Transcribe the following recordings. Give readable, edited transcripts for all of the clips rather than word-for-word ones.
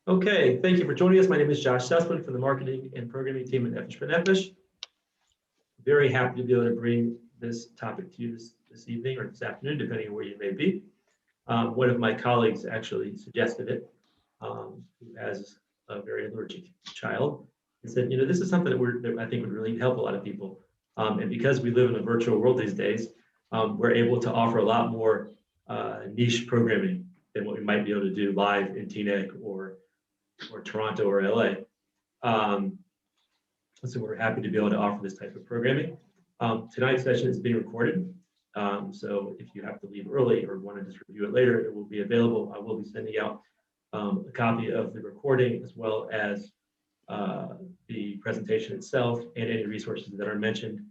Okay, thank you for joining us. My name is Josh Sussman from the marketing and programming team at Nefesh B'Nefesh. Very happy to be able to bring this topic to you this evening or this afternoon, depending on where you may be. One of my colleagues actually suggested it, who has a very allergic child, and said, you know, this is something that I think would really help a lot of people. And because we live in a virtual world these days, we're able to offer a lot more niche programming than what we might be able to do live in Teaneck or Toronto or LA. So we're happy to be able to offer this type of programming. Tonight's session is being recorded. So if you have to leave early or want to just review it later, it will be available. I will be sending out a copy of the recording as well as the presentation itself and any resources that are mentioned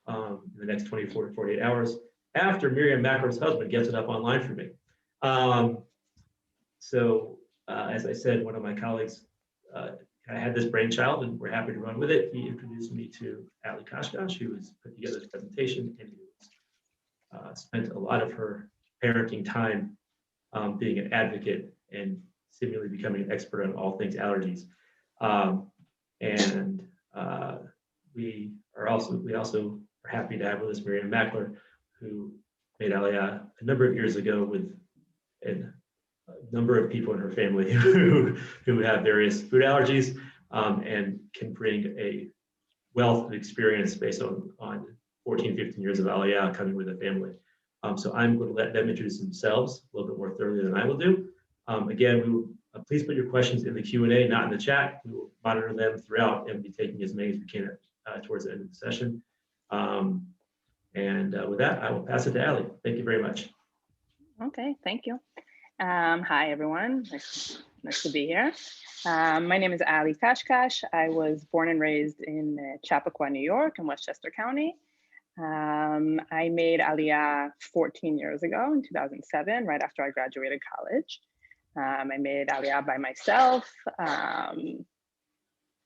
in the next 24 to 48 hours after Miriam Macro's husband gets it up online for me. As I said, one of my colleagues had this brainchild and we're happy to run with it. He introduced me to Aliyah Guidelines, who has put together this presentation and who spent a lot of her parenting time being an advocate and seemingly becoming an expert on all things allergies. We also are happy to have with us Miriam Mackler, who made Aliyah a number of years ago with a number of people in her family who have various food allergies and can bring a wealth of experience based on 14, 15 years of Aliyah coming with a family. So I'm going to let them introduce themselves a little bit more thoroughly than I will do. Again, please put your questions in the Q&A, not in the chat. We will monitor them throughout and be taking as many as we can towards the end of the session. With that, I will pass it to Ali. Thank you very much. Okay, thank you. Hi, everyone. Nice to be here. My name is Aliyah Guidelines. I was born and raised in Chappaqua, New York, in Westchester County. I made Aliyah 14 years ago in 2007, right after I graduated college. I made Aliyah by myself,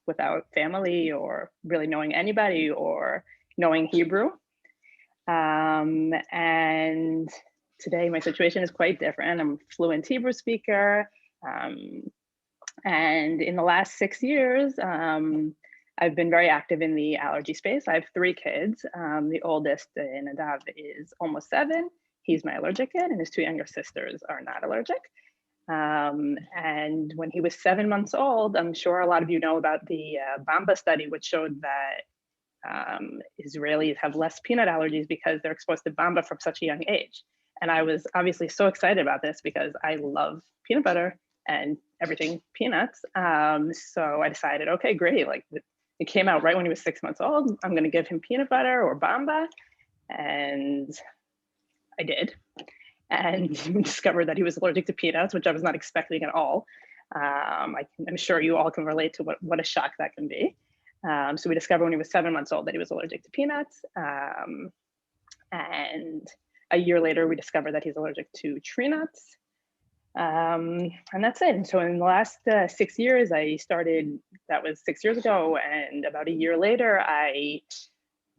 without family or really knowing anybody or knowing Hebrew. And today my situation is quite different. I'm a fluent Hebrew speaker. And in the last 6 years, I've been very active in the allergy space. I have 3 kids. The oldest, Nadav, is almost 7. He's my allergic kid, and his 2 younger sisters are not allergic. And when he was 7 months old, I'm sure a lot of you know about the Bamba study, which showed that Israelis have less peanut allergies because they're exposed to Bamba from such a young age. And I was obviously so excited about this because I love peanut butter and everything peanuts. So I decided, okay, great. Like it came out right when he was 6 months old. I'm going to give him peanut butter or Bamba. And I did. And discovered that he was allergic to peanuts, which I was not expecting at all. I'm sure you all can relate to what a shock that can be. So we discovered when he was 7 months old that he was allergic to peanuts. And a year later, we discovered that he's allergic to tree nuts. And that's it. And so in the last 6 years, that was 6 years ago. And about a year later, I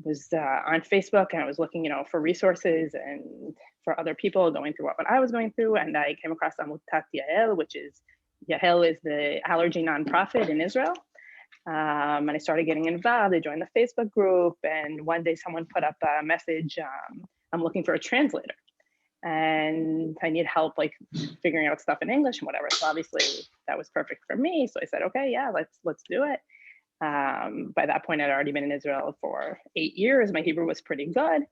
was on Facebook and I was looking, for resources and for other people going through what I was going through. And I came across Amutat Yael, Yael is the allergy nonprofit in Israel. And I started getting involved. I joined the Facebook group. And one day someone put up a message, I'm looking for a translator. And I need help like figuring out stuff in English and whatever. So obviously that was perfect for me. So I said, okay, yeah, let's do it. By that point, I'd already been in Israel for 8 years. My Hebrew was pretty good.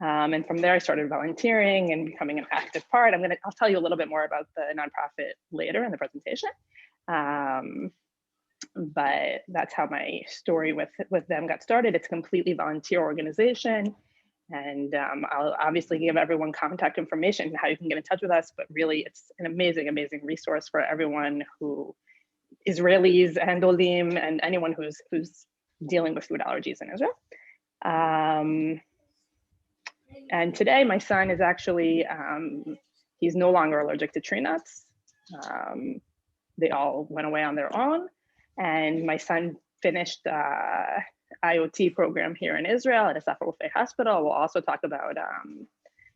And from there, I started volunteering and becoming an active part. I'll tell you a little bit more about the nonprofit later in the presentation. But that's how my story with them got started. It's a completely volunteer organization. And I'll obviously give everyone contact information, how you can get in touch with us, but really it's an amazing, amazing resource for everyone Israelis and Olim and anyone who's dealing with food allergies in Israel. And today my son is actually, he's no longer allergic to tree nuts. They all went away on their own. And my son finished IoT program here in Israel at Asaf Rofei Hospital. We'll also talk about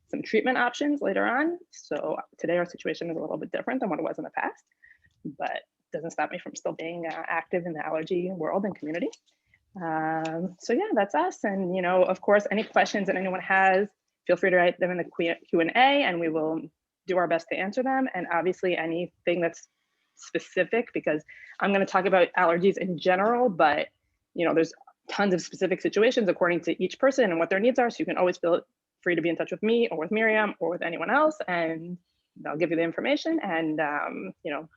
some treatment options later on. So today our situation is a little bit different than what it was in the past, but doesn't stop me from still being active in the allergy world and community. So yeah, that's us. And, you know, of course, any questions that anyone has, feel free to write them in the Q&A and we will do our best to answer them. And obviously anything that's specific, because I'm going to talk about allergies in general, but, you know, there's tons of specific situations according to each person and what their needs are. So you can always feel free to be in touch with me or with Miriam or with anyone else, and they'll give you the information. And, you know,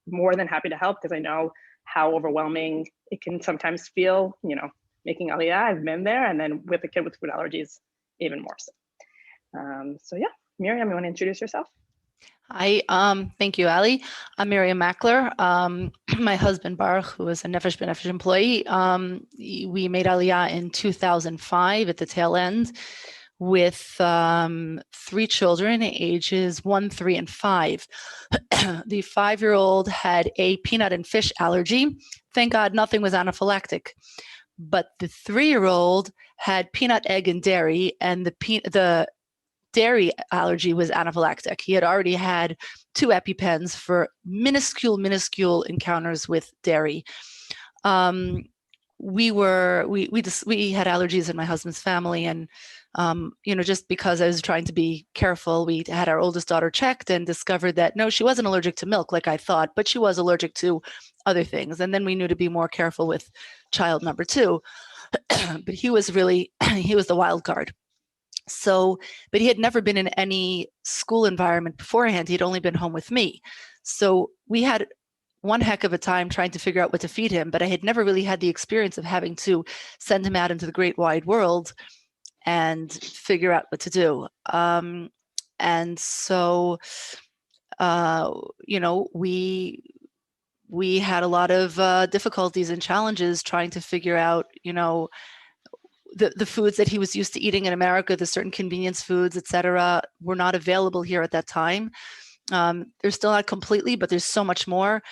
more than happy to help, because I know how overwhelming it can sometimes feel, you know, making Aliyah. I've been there, and then with a kid with food allergies, even more so. So yeah, Miriam, you want to introduce yourself? Hi, thank you, Ali. I'm Miriam Mackler. My husband, Baruch, who is a Nefesh B'Nefesh employee, we made Aliyah in 2005 at the tail end with 3 children, ages 1, 3, and 5. The 5-year-old had a peanut and fish allergy. Thank God nothing was anaphylactic. But the 3-year-old had peanut, egg, and dairy, and the dairy allergy was anaphylactic. He had already had 2 EpiPens for minuscule encounters with dairy. We had allergies in my husband's family, and you know, just because I was trying to be careful, we had our oldest daughter checked and discovered that no, she wasn't allergic to milk like I thought, but she was allergic to other things. And then we knew to be more careful with child number 2. But he was the wild card. So, but he had never been in any school environment beforehand. He'd only been home with me. So we had one heck of a time trying to figure out what to feed him, but I had never really had the experience of having to send him out into the great wide world and figure out what to do. And so, you know, we had a lot of difficulties and challenges trying to figure out, you know, the foods that he was used to eating in America, the certain convenience foods, et cetera, were not available here at that time. They're still not completely, but there's so much more.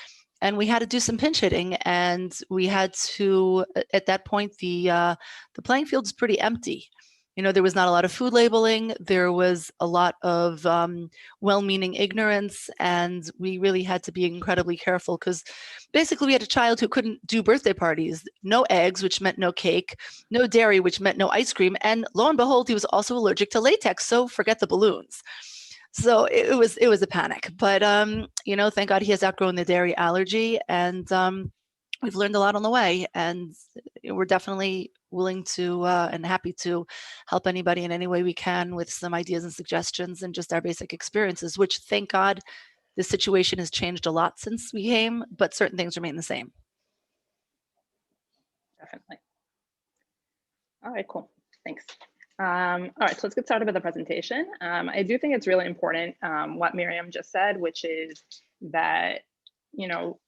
And we had to do some pinch hitting, and we had to, at that point, the playing field is pretty empty. You know, there was not a lot of food labeling. There was a lot of well-meaning ignorance, and we really had to be incredibly careful because basically we had a child who couldn't do birthday parties. No eggs, which meant no cake, no dairy, which meant no ice cream, and lo and behold, he was also allergic to latex, so forget the balloons. So it was a panic. But, you know, thank God he has outgrown the dairy allergy, and we've learned a lot on the way, and we're definitely willing to and happy to help anybody in any way we can with some ideas and suggestions and just our basic experiences, which thank God the situation has changed a lot since we came, but certain things remain the same. Definitely. All right, cool. Thanks. All right, so let's get started with the presentation. I do think it's really important what Miriam just said, which is that, you know,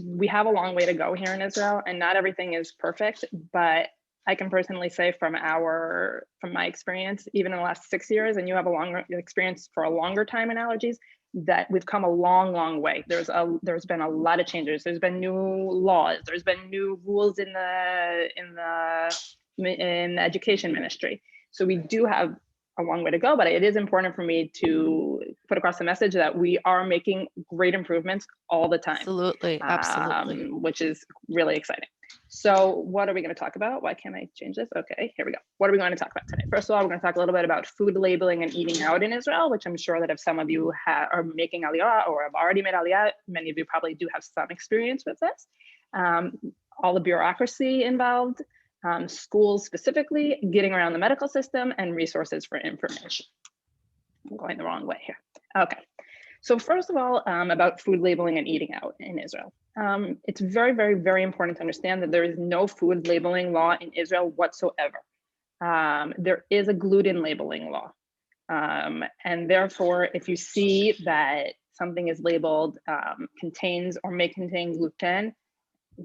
we have a long way to go here in Israel, and not everything is perfect, but I can personally say from my experience, even in the last 6 years, and you have a longer experience for a longer time in allergies, that we've come a long way. There's been a lot of changes. There's been new laws. There's been new rules in the education ministry. So we do have a long way to go, but it is important for me to put across the message that we are making great improvements all the time. Absolutely. Which is really exciting. So what are we going to talk about? Why can't I change this? Okay, here we go. What are we going to talk about today? First of all, we're going to talk a little bit about food labeling and eating out in Israel, which I'm sure that if some of you are making Aliyah or have already made Aliyah, many of you probably do have some experience with this. All the bureaucracy involved, schools specifically, getting around the medical system, and resources for information. I'm going the wrong way here. Okay. So first of all, about food labeling and eating out in Israel. It's very important to understand that there is no food labeling law in Israel whatsoever. There is a gluten labeling law. And therefore, if you see that something is labeled contains or may contain gluten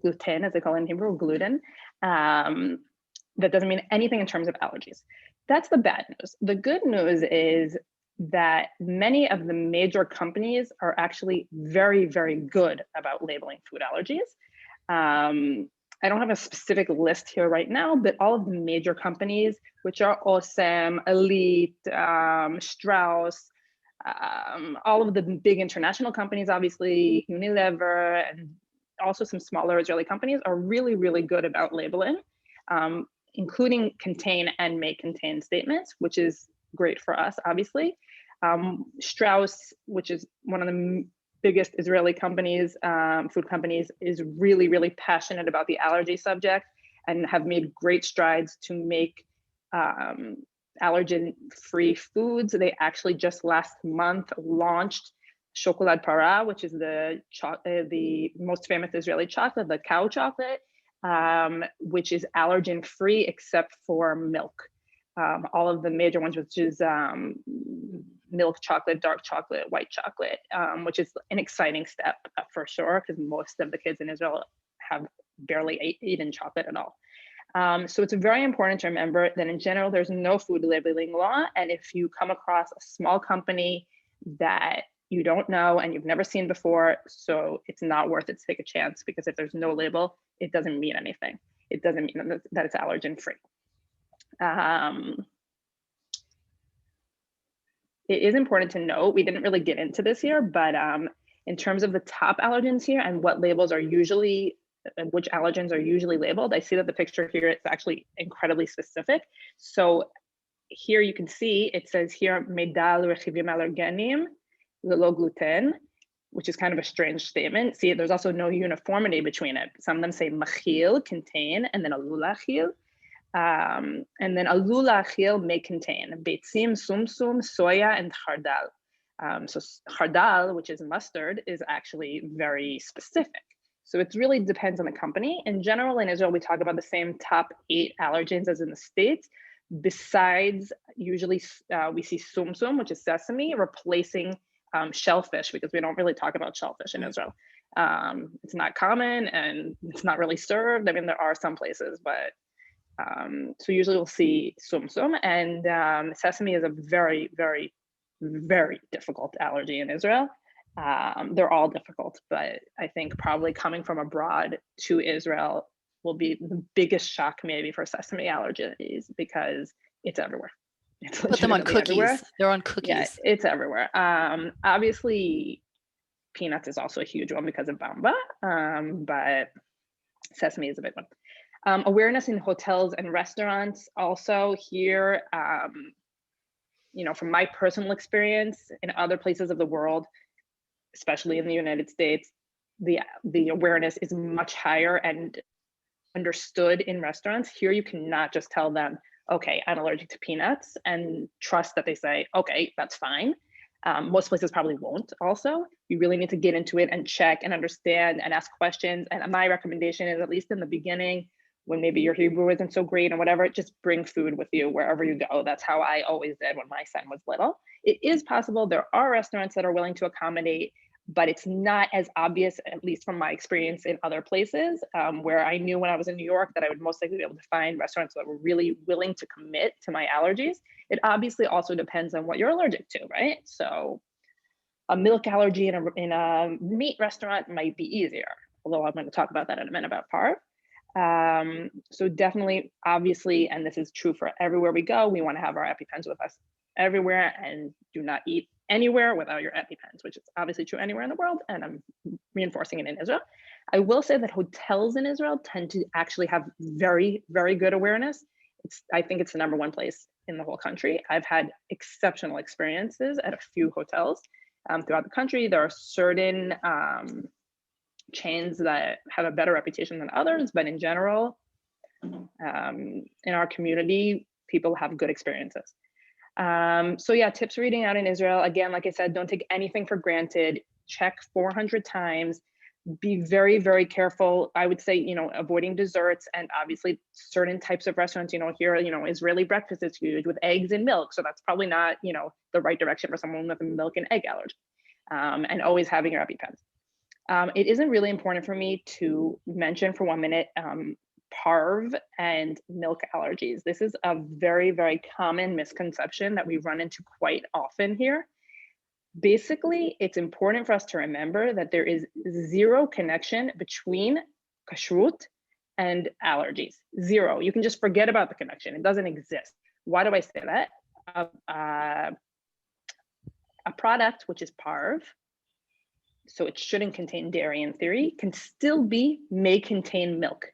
as they call it in Hebrew, gluten, that doesn't mean anything in terms of allergies. That's the bad news. The good news is that many of the major companies are actually very good about labeling food allergies. I don't have a specific list here right now, but all of the major companies, which are Osem, Elite, Strauss, all of the big international companies, obviously Unilever and also some smaller Israeli companies are really, really good about labeling, including contain and may contain statements, which is great for us, obviously. Strauss, which is one of the biggest Israeli companies, food companies, is really, really passionate about the allergy subject and have made great strides to make allergen-free foods. They actually just last month launched Chocolate Para, which is the most famous Israeli chocolate, the cow chocolate, which is allergen-free except for milk. All of the major ones, which is milk chocolate, dark chocolate, white chocolate, which is an exciting step for sure, because most of the kids in Israel have barely eaten chocolate at all. So it's very important to remember that in general, there's no food labeling law. And if you come across a small company that you don't know and you've never seen before, so it's not worth it to take a chance, because if there's no label, it doesn't mean anything. It doesn't mean that it's allergen free. It is important to note, we didn't really get into this here, but in terms of the top allergens here and what labels are usually, which allergens are usually labeled, I see that the picture here is actually incredibly specific. So here you can see, it says here, Medal Rechivim Allergenim, Lelo Gluten, which is kind of a strange statement. See, there's also no uniformity between it. Some of them say machil, contain, and then alulachil. And then alulachil may contain beitzim, sumsum, soya, and chardal. So chardal, which is mustard, is actually very specific. So it really depends on the company. In general, in Israel, we talk about the same top 8 allergens as in the States. Besides, usually we see sumsum, which is sesame, replacing shellfish, because we don't really talk about shellfish in Israel. It's not common and it's not really served. I mean, there are some places, but so usually we'll see sumsum, and sesame is a very, very, very difficult allergy in Israel. They're all difficult, but I think probably coming from abroad to Israel will be the biggest shock maybe for sesame allergies, because it's everywhere. It's Put them on cookies. everywhere. They're on cookies. Yeah, it's everywhere. Obviously, peanuts is also a huge one because of bamba, but sesame is a big one. Awareness in hotels and restaurants also here, you know, from my personal experience in other places of the world, especially in the United States, the awareness is much higher and understood in restaurants. Here you cannot just tell them, okay, I'm allergic to peanuts, and trust that they say, okay, that's fine. Most places probably won't also. You really need to get into it and check and understand and ask questions. And my recommendation is, at least in the beginning, when maybe your Hebrew isn't so great or whatever, just bring food with you wherever you go. That's how I always did when my son was little. It is possible, there are restaurants that are willing to accommodate, but it's not as obvious, at least from my experience in other places, where I knew when I was in New York that I would most likely be able to find restaurants that were really willing to commit to my allergies. It obviously also depends on what you're allergic to, right? So a milk allergy in a meat restaurant might be easier, although I'm going to talk about that in a minute about parv. So definitely, obviously, and this is true for everywhere we go, we want to have our EpiPens with us everywhere, and do not eat anywhere without your EpiPens, which is obviously true anywhere in the world, and I'm reinforcing it in Israel. I will say that hotels in Israel tend to actually have very, very good awareness. I think it's the #1 place in the whole country. I've had exceptional experiences at a few hotels throughout the country. There are certain chains that have a better reputation than others, but in general, in our community, people have good experiences. So yeah, tips for eating out in Israel. Again, like I said, don't take anything for granted. Check 400 times. Be very, very careful. I would say, you know, avoiding desserts, and obviously certain types of restaurants, you know, here, you know, Israeli breakfast is huge with eggs and milk. So that's probably not, you know, the right direction for someone with a milk and egg allergy. And always having your EpiPens. It isn't really important for me to mention for 1 minute parv and milk allergies. This is a very, very common misconception that we run into quite often here. Basically, it's important for us to remember that there is zero connection between kashrut and allergies. Zero. You can just forget about the connection. It doesn't exist. Why do I say that? A product, which is parv, so it shouldn't contain dairy in theory, can still may contain milk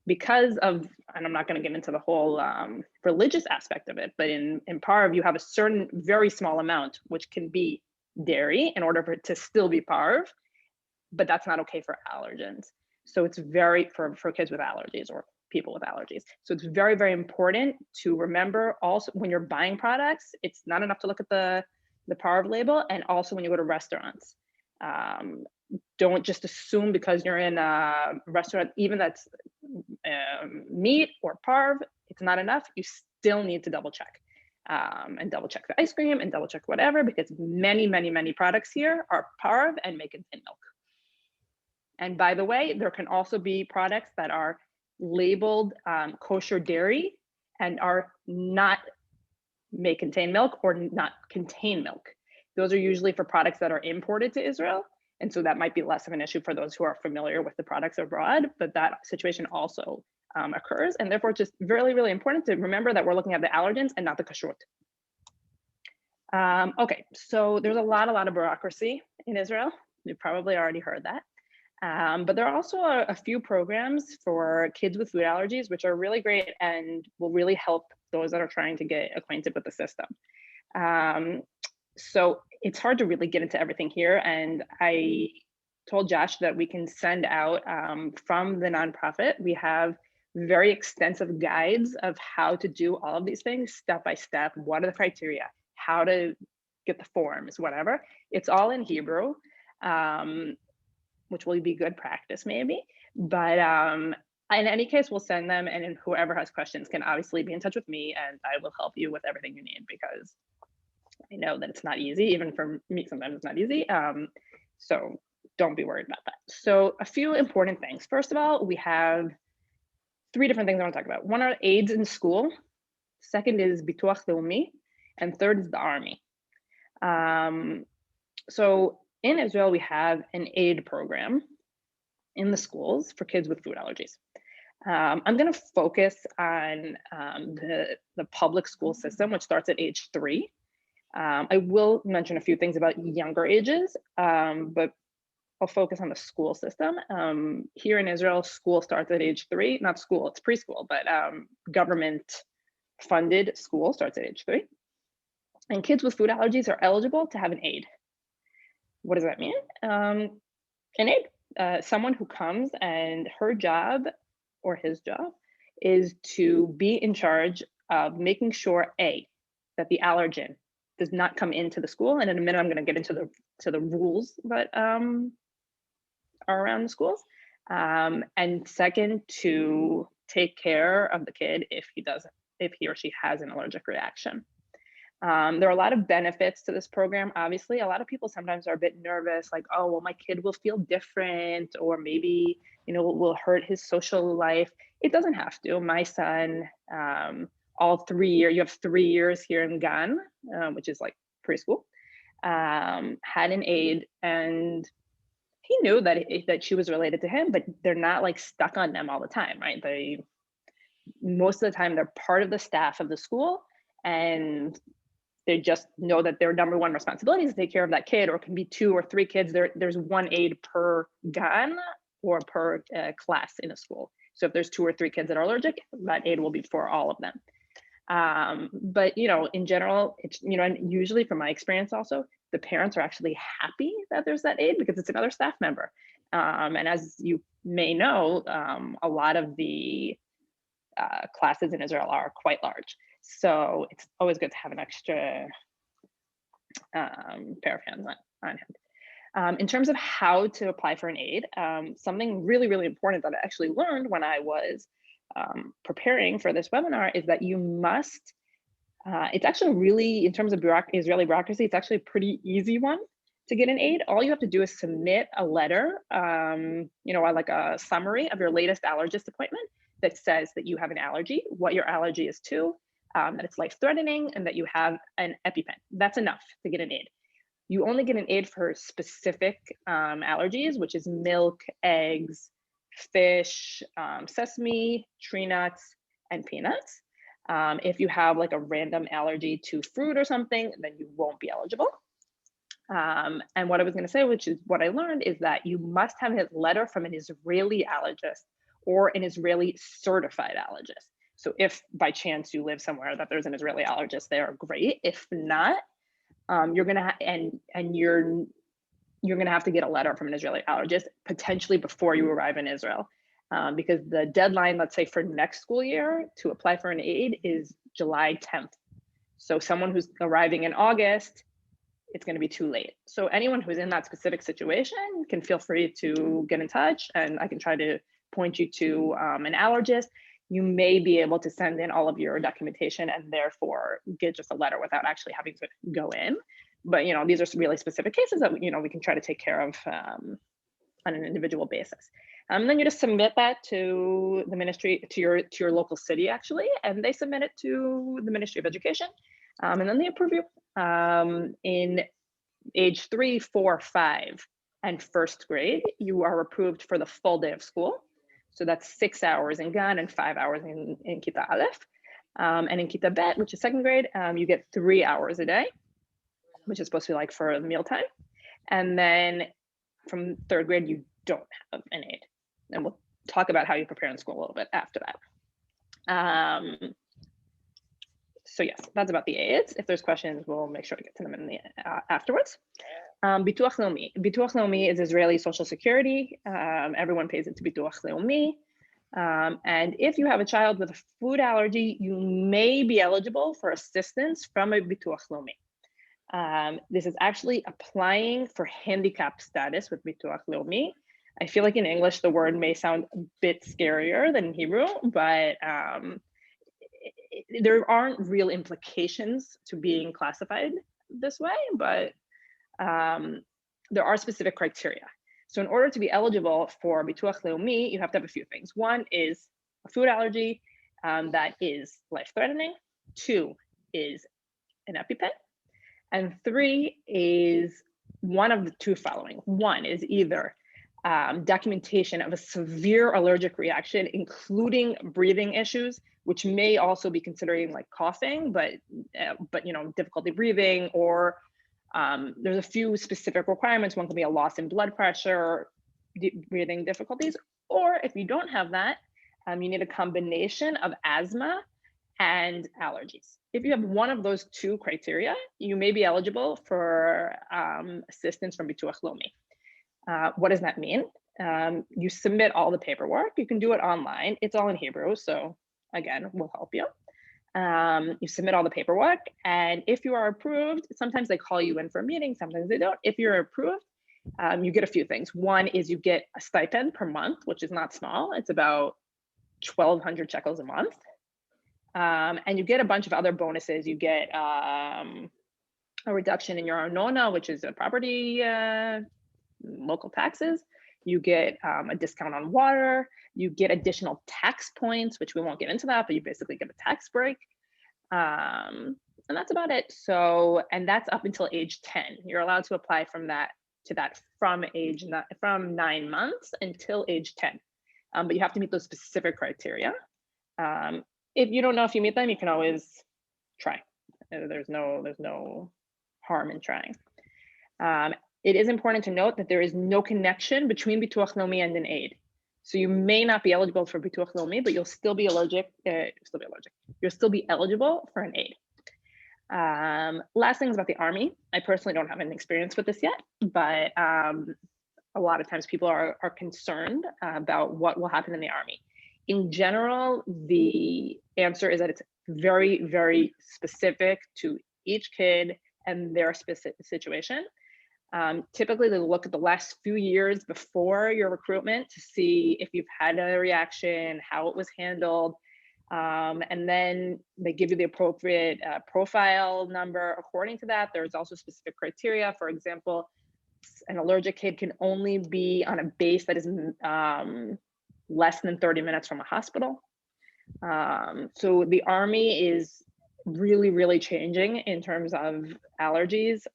because of, and I'm not going to get into the whole religious aspect of it, but in parv, you have a certain very small amount, which can be dairy in order for it to still be parv, but that's not okay for allergens. So it's very, for kids with allergies or people with allergies. So it's very, very important to remember also when you're buying products, it's not enough to look at the parv label, and also when you go to restaurants. Don't just assume because you're in a restaurant, even that's meat or parv, it's not enough. You still need to double check and double check the ice cream and double check whatever, because many, many, many products here are parv and may contain milk. And by the way, there can also be products that are labeled kosher dairy and are not may contain milk or not contain milk. Those are usually for products that are imported to Israel. And so that might be less of an issue for those who are familiar with the products abroad, but that situation also occurs. And therefore, it's just really, really important to remember that we're looking at the allergens and not the kashrut. Okay, so there's a lot of bureaucracy in Israel. You've probably already heard that. But there are also a few programs for kids with food allergies, which are really great and will really help those that are trying to get acquainted with the system. So it's hard to really get into everything here. And I told Josh that we can send out from the nonprofit, we have very extensive guides of how to do all of these things step by step. What are the criteria? How to get the forms, whatever. It's all in Hebrew, which will be good practice maybe. But in any case, we'll send them, and whoever has questions can obviously be in touch with me, and I will help you with everything you need, because I know that it's not easy. Even for me, sometimes it's not easy. So don't be worried about that. So a few important things. First of all, we have 3 different things I want to talk about. One are aids in school. Second is Bituach Leumi. And third is the army. So in Israel, we have an aid program in the schools for kids with food allergies. I'm going to focus on the public school system, which starts at age 3. I will mention a few things about younger ages, but I'll focus on the school system. Here in Israel, school starts at age 3. Not school, it's preschool, but government funded school starts at age 3. And kids with food allergies are eligible to have an aid. What does that mean? An aid, someone who comes and her job or his job is to be in charge of making sure, A, that the allergen does not come into the school. And in a minute, I'm going to get into the rules that are around the schools. And second, to take care of the kid if he or she has an allergic reaction. There are a lot of benefits to this program. Obviously, a lot of people sometimes are a bit nervous, like, oh, well, my kid will feel different, or maybe, will hurt his social life. It doesn't have to. My son, all 3 years, you have 3 years here in Gan, which is like preschool, had an aid, and he knew that she was related to him, but they're not like stuck on them all the time, right? Most of the time they're part of the staff of the school, and they just know that their number one responsibility is to take care of that kid, or it can be 2 or 3 kids. There's one aide per gan or per class in a school. So if there's 2 or 3 kids that are allergic, that aide will be for all of them. But in general, it's and usually from my experience also, the parents are actually happy that there's that aide because it's another staff member. And as you may know, a lot of the classes in Israel are quite large. So it's always good to have an extra pair of hands on hand. In terms of how to apply for an aid, something really, really important that I actually learned when I was preparing for this webinar is that you must, it's actually really, in terms of Israeli bureaucracy, it's actually a pretty easy one to get an aid. All you have to do is submit a letter, like a summary of your latest allergist appointment that says that you have an allergy, what your allergy is to, that it's life-threatening, and that you have an EpiPen. That's enough to get an aid. You only get an aid for specific allergies, which is milk, eggs, fish, sesame, tree nuts, and peanuts. If you have like a random allergy to fruit or something, then you won't be eligible. And what I was going to say, which is what I learned, is that you must have a letter from an Israeli allergist or an Israeli certified allergist. So if by chance you live somewhere that there's an Israeli allergist there, great. If not, you're gonna you're gonna have to get a letter from an Israeli allergist potentially before you arrive in Israel, because the deadline, let's say for next school year, to apply for an aid is July 10th. So someone who's arriving in August, it's going to be too late. So anyone who's in that specific situation can feel free to get in touch, and I can try to point you to an allergist. You may be able to send in all of your documentation and therefore get just a letter without actually having to go in. But, you know, these are really specific cases that, you know, we can try to take care of on an individual basis. And then you just submit that to the ministry, to your local city, actually, and they submit it to the Ministry of Education, and then they approve you in age 3, 4, 5, and first grade. You are approved for the full day of school. So that's 6 hours in Gan and 5 hours in Kita Aleph. And in Kita Bet, which is second grade, you get 3 hours a day, which is supposed to be like for mealtime. And then from third grade, you don't have an aid. And we'll talk about how you prepare in school a little bit after that. So yes, that's about the aids. If there's questions, we'll make sure to get to them in the afterwards. Bituach Leumi. Bituach Leumi is Israeli Social Security. Everyone pays into Bituach Leumi. And if you have a child with a food allergy, you may be eligible for assistance from a Bituach Leumi. This is actually applying for handicap status with Bituach Leumi. I feel like in English, the word may sound a bit scarier than in Hebrew, but there aren't real implications to being classified this way, but there are specific criteria. So in order to be eligible for Bituach Leumi, you have to have a few things. One is a food allergy that is life-threatening. 2 is an EpiPen. And 3 is one of the 2 following. 1 is either documentation of a severe allergic reaction, including breathing issues, which may also be considering like coughing, but you know, difficulty breathing, or there's a few specific requirements. One can be a loss in blood pressure, breathing difficulties, or if you don't have that, you need a combination of asthma and allergies. If you have one of those 2 criteria, you may be eligible for assistance from Bituach Leumi. What does that mean? You submit all the paperwork. You can do it online. It's all in Hebrew, so again, we'll help you. You submit all the paperwork, and if you are approved, sometimes they call you in for a meeting, sometimes they don't. If you're approved, you get a few things. One is you get a stipend per month, which is not small. It's about 1,200 shekels a month. And you get a bunch of other bonuses. You get a reduction in your arnona, which is a property local taxes. You get a discount on water. You get additional tax points, which we won't get into that, but you basically get a tax break. And that's about it. So, and that's up until age 10. You're allowed to apply from that to that from 9 months until age 10. But you have to meet those specific criteria. If you don't know if you meet them, you can always try. There's no harm in trying. It is important to note that there is no connection between Bituach Leumi and an aid. So you may not be eligible for Bituach Leumi, but you'll still be allergic. You'll still be eligible for an aid. Last thing is about the Army. I personally don't have any experience with this yet, but a lot of times people are concerned about what will happen in the Army. In general, the answer is that it's very, very specific to each kid and their specific situation. Typically, they look at the last few years before your recruitment to see if you've had a reaction, how it was handled, and then they give you the appropriate profile number according to that. There's also specific criteria. For example, an allergic kid can only be on a base that is less than 30 minutes from a hospital. So the Army is really, really changing in terms of allergies.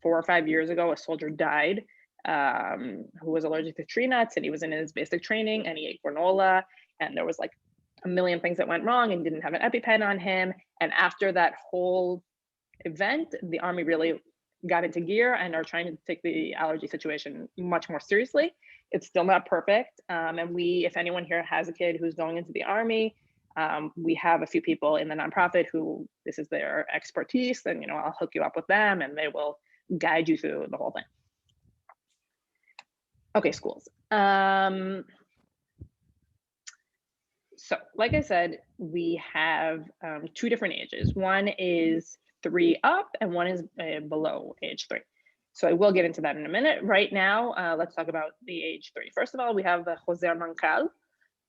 4 or 5 years ago, a soldier died who was allergic to tree nuts, and he was in his basic training, and he ate granola, and there was like a million things that went wrong, and didn't have an EpiPen on him. And after that whole event, the Army really got into gear and are trying to take the allergy situation much more seriously. It's still not perfect. And if anyone here has a kid who's going into the Army, we have a few people in the nonprofit who this is their expertise, and I'll hook you up with them and they will guide you through the whole thing. Okay, schools. So like I said, we have 2 different ages. One is 3 up and one is below age 3. So I will get into that in a minute. Right now, let's talk about the age 3. First of all, we have the Hoser Mancal,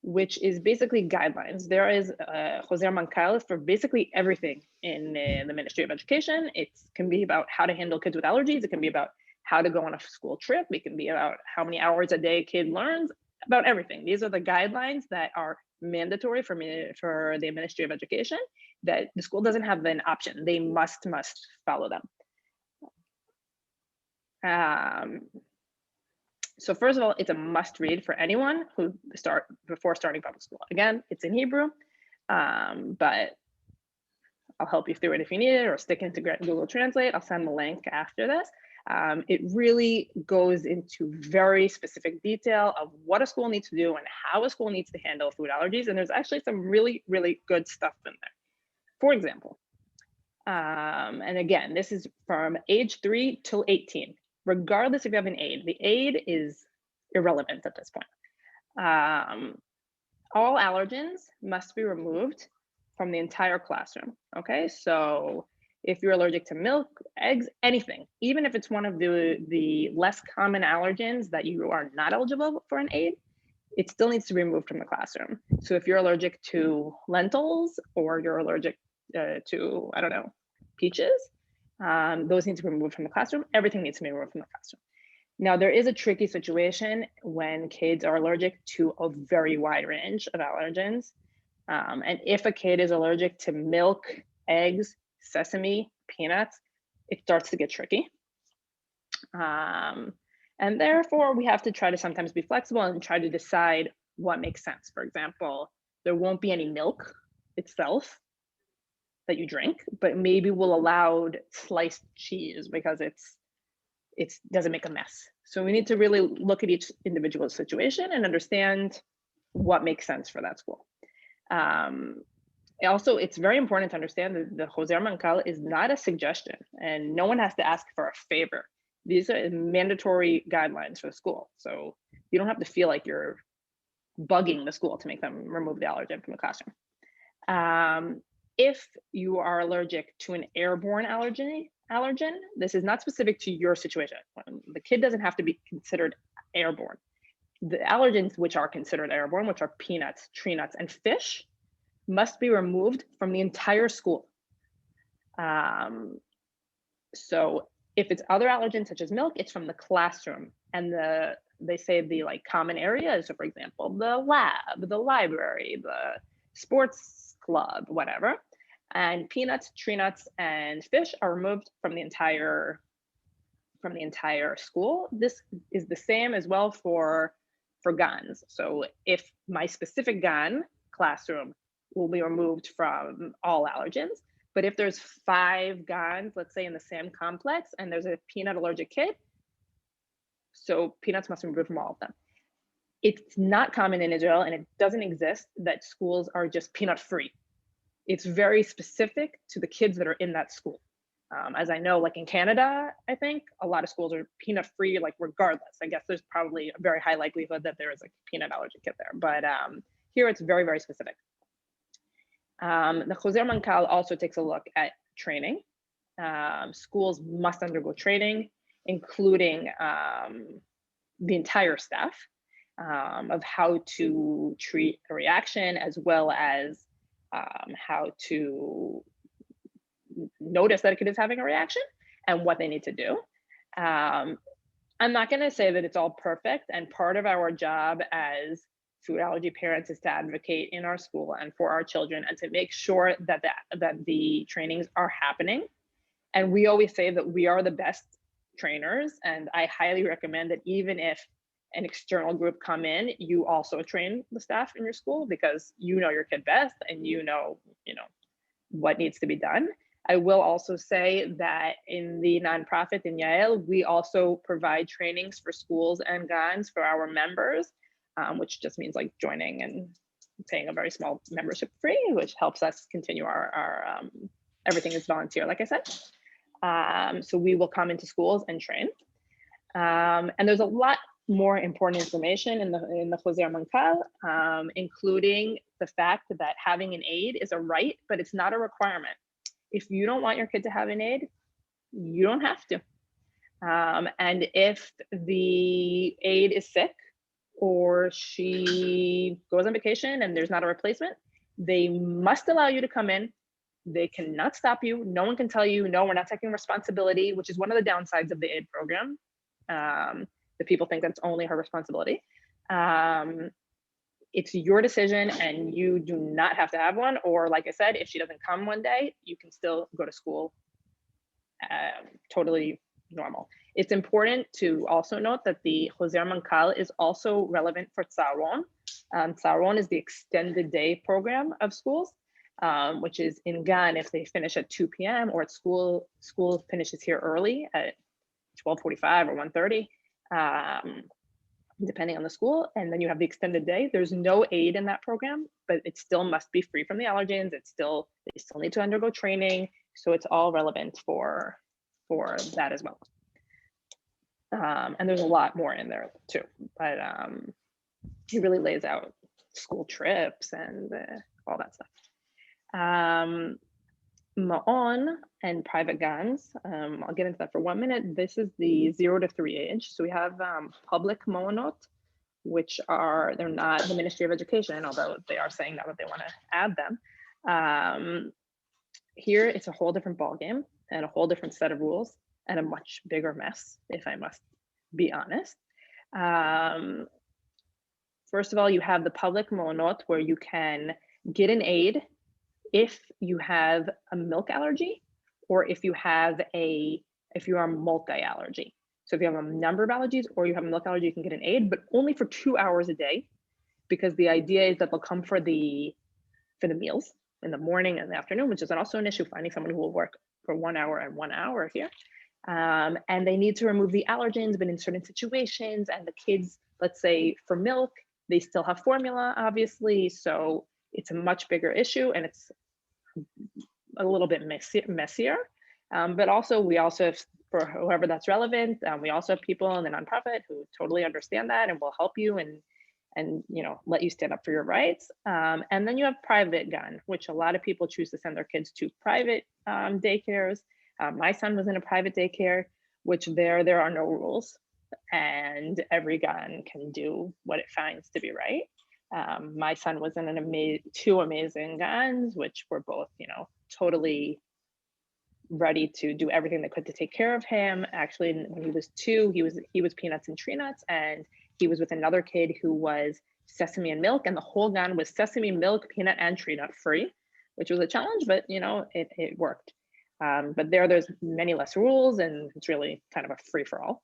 which is basically guidelines. There is a Hoser Mancal for basically everything in the Ministry of Education. It can be about how to handle kids with allergies. It can be about how to go on a school trip. It can be about how many hours a day a kid learns, about everything. These are the guidelines that are mandatory for the Ministry of Education, that the school doesn't have an option. They must follow them. So first of all, it's a must read for anyone who before starting public school. Again, it's in Hebrew, but I'll help you through it if you need it, or stick into Google Translate. I'll send the link after this. It really goes into very specific detail of what a school needs to do and how a school needs to handle food allergies. And there's actually some really, really good stuff in there. For example, and again, this is from age 3 till 18. Regardless if you have an aid, the aid is irrelevant at this point. All allergens must be removed from the entire classroom. Okay, so if you're allergic to milk, eggs, anything, even if it's one of the less common allergens that you are not eligible for an aid, it still needs to be removed from the classroom. So if you're allergic to lentils, or you're allergic to, I don't know, peaches, those need to be removed from the classroom. Everything needs to be removed from the classroom. Now, there is a tricky situation when kids are allergic to a very wide range of allergens. And if a kid is allergic to milk, eggs, sesame, peanuts, it starts to get tricky. And therefore, we have to try to sometimes be flexible and try to decide what makes sense. For example, there won't be any milk itself that you drink, but maybe we'll allow sliced cheese because it doesn't make a mess. So we need to really look at each individual situation and understand what makes sense for that school. Also, it's very important to understand that the Hoser Mancal is not a suggestion, and no one has to ask for a favor. These are mandatory guidelines for the school. So you don't have to feel like you're bugging the school to make them remove the allergen from the classroom. If you are allergic to an airborne allergen, this is not specific to your situation. The kid doesn't have to be considered airborne. The allergens which are considered airborne, which are peanuts, tree nuts, and fish, must be removed from the entire school. So if it's other allergens such as milk, it's from the classroom. And they say the common areas, so for example, the lab, the library, the sports club, whatever. And peanuts, tree nuts, and fish are removed from the entire school. This is the same as well for GANs. So if my specific GAN classroom will be removed from all allergens, but if there's 5 GANs, let's say in the same complex, and there's a peanut allergic kid, so peanuts must be removed from all of them. It's not common in Israel, and it doesn't exist that schools are just peanut free. It's very specific to the kids that are in that school. As I know, in Canada, I think a lot of schools are peanut free, regardless. I guess there's probably a very high likelihood that there is a peanut allergic kid there, but here it's very, very specific. The Hoser Mancal also takes a look at training. Schools must undergo training, including the entire staff, of how to treat a reaction, as well as how to notice that a kid is having a reaction and what they need to do. I'm not going to say that it's all perfect, and part of our job as food allergy parents is to advocate in our school and for our children, and to make sure that the trainings are happening. And we always say that we are the best trainers, and I highly recommend that even if an external group come in, you also train the staff in your school, because you know your kid best and you know what needs to be done. I will also say that in the nonprofit in Yael, we also provide trainings for schools and GANs for our members, which just means like joining and paying a very small membership fee, which helps us continue our everything is volunteer, like I said. So we will come into schools and train. And there's a lot more important information in the Choser Mancal, including the fact that having an aide is a right, but it's not a requirement. If you don't want your kid to have an aide, you don't have to. And if the aide is sick or she goes on vacation and there's not a replacement, they must allow you to come in. They cannot stop you. No one can tell you, no, we're not taking responsibility, which is one of the downsides of the aide program. The people think that's only her responsibility. It's your decision and you do not have to have one. Or like I said, if she doesn't come one day, you can still go to school totally normal. It's important to also note that the Choser Mancal is also relevant for Tzaron. Tzaron is the extended day program of schools, which is in GAN if they finish at 2 p.m. or at school finishes here early at 12:45 or 1:30. Depending on the school, and then you have the extended day. There's no aid in that program, but it still must be free from the allergens. They still need to undergo training, so it's all relevant for that as well. And there's a lot more in there too, but he really lays out school trips and all that stuff. Ma'on and private GANs, I'll get into that for 1 minute. This is the 0 to 3 age. So we have public Ma'onot, which they're not the Ministry of Education, although they are saying now that they want to add them. Here, it's a whole different ballgame and a whole different set of rules and a much bigger mess, if I must be honest. First of all, you have the public Ma'onot where you can get an aid if you have a milk allergy or if you are multi-allergy. So if you have a number of allergies or you have a milk allergy, you can get an aid, but only for 2 hours a day, because the idea is that they'll come for the meals in the morning and the afternoon, which is also an issue, finding someone who will work for 1 hour and 1 hour here. And they need to remove the allergens, but in certain situations, and the kids, let's say for milk, they still have formula, obviously. So it's a much bigger issue and it's a little bit messier. But also, we also have, for whoever that's relevant, we also have people in the nonprofit who totally understand that and will help you and let you stand up for your rights. And then you have private GAN, which a lot of people choose to send their kids to private daycares. My son was in a private daycare, which there are no rules, and every GAN can do what it finds to be right. My son was in two amazing GANs, which were both, totally ready to do everything they could to take care of him. Actually, when he was 2, he was peanuts and tree nuts, and he was with another kid who was sesame and milk, and the whole GAN was sesame, milk, peanut, and tree nut free, which was a challenge, but it worked. But there's many less rules, and it's really kind of a free for all.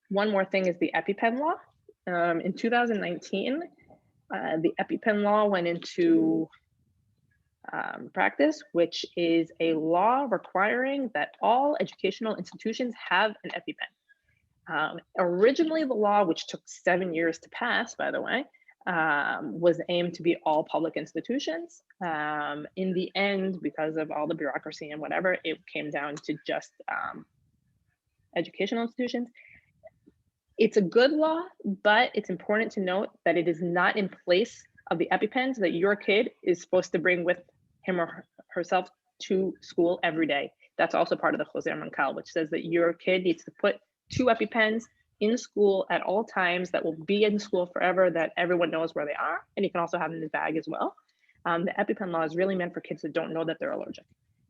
One more thing is the EpiPen law. In 2019, the EpiPen law went into practice, which is a law requiring that all educational institutions have an EpiPen. Originally, the law, which took 7 years to pass, by the way, was aimed to be all public institutions. In the end, because of all the bureaucracy and whatever, it came down to just educational institutions. It's a good law, but it's important to note that it is not in place of the EpiPens that your kid is supposed to bring with him or herself to school every day. That's also part of the Choser Mancal, which says that your kid needs to put 2 EpiPens in school at all times that will be in school forever, that everyone knows where they are. And you can also have them in his bag as well. The EpiPen law is really meant for kids that don't know that they're allergic.